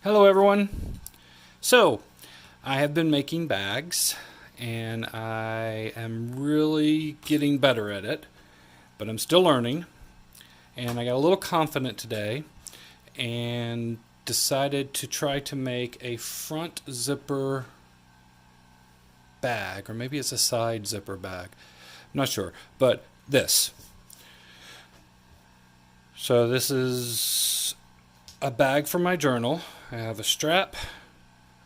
Hello everyone. So, I have been making bags and I am really getting better at it, but I'm still learning. And I got a little confident today and decided to try to make a front zipper bag, or maybe it's a side zipper bag. I'm not sure, but this. So this is a bag for my journal. I have a strap,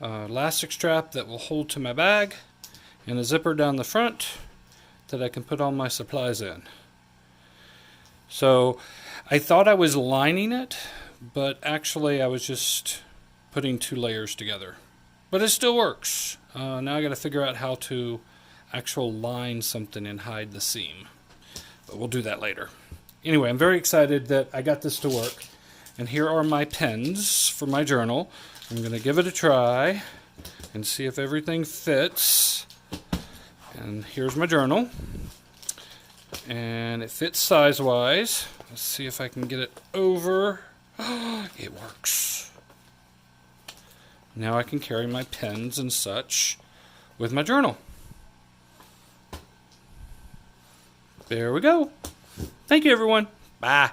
elastic strap that will hold to my bag, and a zipper down the front that I can put all my supplies in. So I thought I was lining it, but actually I was just putting two layers together. But it still works. Now I got to figure out how to actually line something and hide the seam. But we'll do that later. Anyway, I'm very excited that I got this to work. And here are my pens for my journal. I'm going to give it a try and see if everything fits. And here's my journal. And it fits size-wise. Let's see if I can get it over. It works. Now I can carry my pens and such with my journal. There we go. Thank you, everyone. Bye.